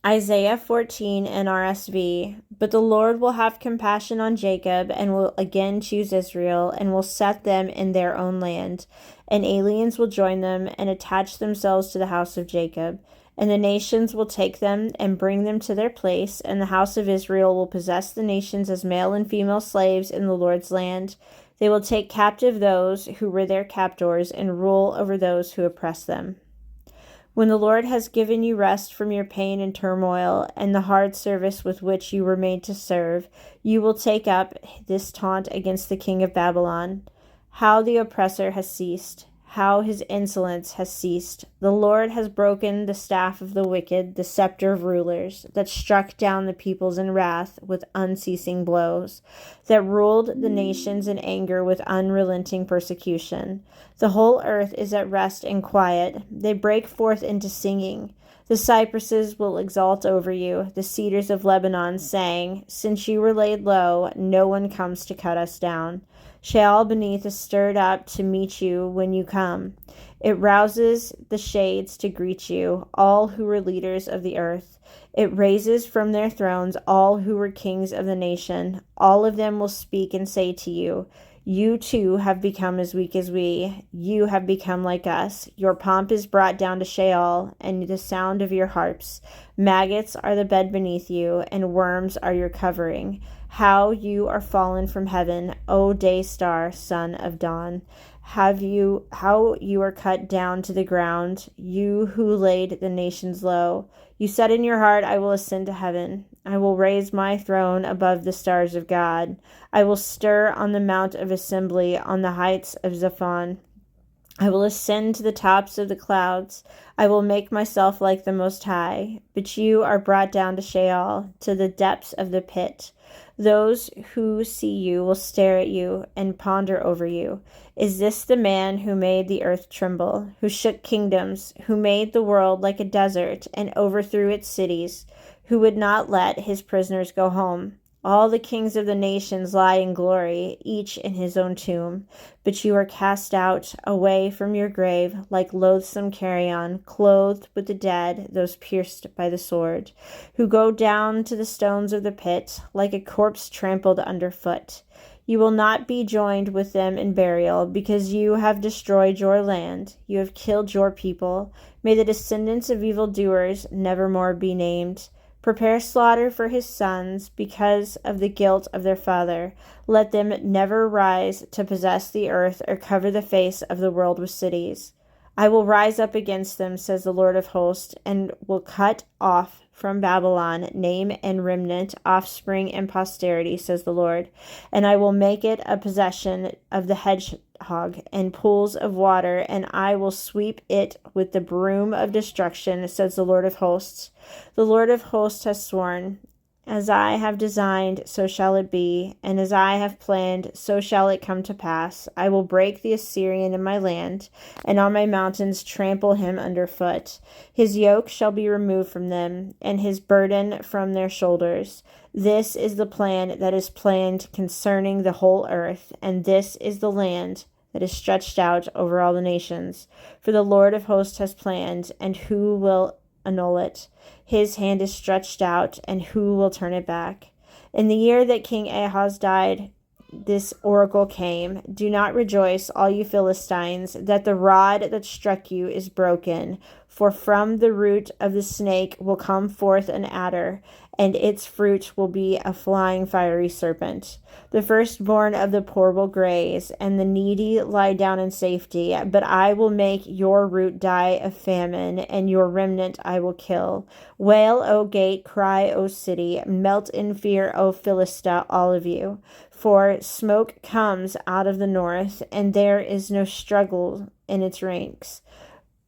Isaiah 14 NRSV. But the Lord will have compassion on Jacob and will again choose Israel and will set them in their own land. And aliens will join them and attach themselves to the house of Jacob. And the nations will take them and bring them to their place, and the house of Israel will possess the nations as male and female slaves in the Lord's land. They will take captive those who were their captors and rule over those who oppress them. When the Lord has given you rest from your pain and turmoil and the hard service with which you were made to serve, you will take up this taunt against the king of Babylon. How the oppressor has ceased, how his insolence has ceased. The Lord has broken the staff of the wicked, the scepter of rulers, that struck down the peoples in wrath with unceasing blows, that ruled the nations in anger with unrelenting persecution. The whole earth is at rest and quiet. They break forth into singing. The cypresses will exult over you, the cedars of Lebanon, saying, since you were laid low, no one comes to cut us down. Sheol beneath is stirred up to meet you when you come. It rouses the shades to greet you, all who were leaders of the earth. It raises from their thrones all who were kings of the nation. All of them will speak and say to you, you too have become as weak as we. You have become like us. Your pomp is brought down to Sheol, and the sound of your harps. Maggots are the bed beneath you, and worms are your covering. How you are fallen from heaven, O day star, son of dawn. How you are cut down to the ground, you who laid the nations low. You said in your heart, I will ascend to heaven. I will raise my throne above the stars of God. I will stir on the mount of assembly on the heights of Zaphon. I will ascend to the tops of the clouds. I will make myself like the Most High. But you are brought down to Sheol, to the depths of the pit. Those who see you will stare at you and ponder over you. Is this the man who made the earth tremble, who shook kingdoms, who made the world like a desert and overthrew its cities, who would not let his prisoners go home? All the kings of the nations lie in glory, each in his own tomb. But you are cast out, away from your grave, like loathsome carrion, clothed with the dead, those pierced by the sword, who go down to the stones of the pit, like a corpse trampled underfoot. You will not be joined with them in burial, because you have destroyed your land. You have killed your people. May the descendants of evildoers nevermore be named. Prepare slaughter for his sons because of the guilt of their father. Let them never rise to possess the earth or cover the face of the world with cities. I will rise up against them, says the Lord of hosts, and will cut off from Babylon name and remnant, offspring and posterity, says the Lord. And I will make it a possession of the hedgehog and pools of water, and I will sweep it with the broom of destruction, says the Lord of hosts. The Lord of hosts has sworn, as I have designed, so shall it be, and as I have planned, so shall it come to pass. I will break the Assyrian in my land, and on my mountains trample him underfoot. His yoke shall be removed from them, and his burden from their shoulders. This is the plan that is planned concerning the whole earth, and this is the land that is stretched out over all the nations. For the Lord of hosts has planned, and who will annul it? His hand is stretched out, and who will turn it back? In the year that King Ahaz died, this oracle came. Do not rejoice, all you Philistines, that the rod that struck you is broken. For from the root of the snake will come forth an adder, and its fruit will be a flying fiery serpent. The firstborn of the poor will graze, and the needy lie down in safety. But I will make your root die of famine, and your remnant I will kill. Wail, O gate, cry, O city, melt in fear, O Philistia, all of you. For smoke comes out of the north, and there is no struggle in its ranks.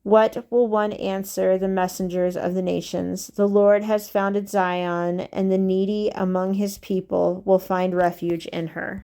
What will one answer the messengers of the nations? The Lord has founded Zion, and the needy among his people will find refuge in her.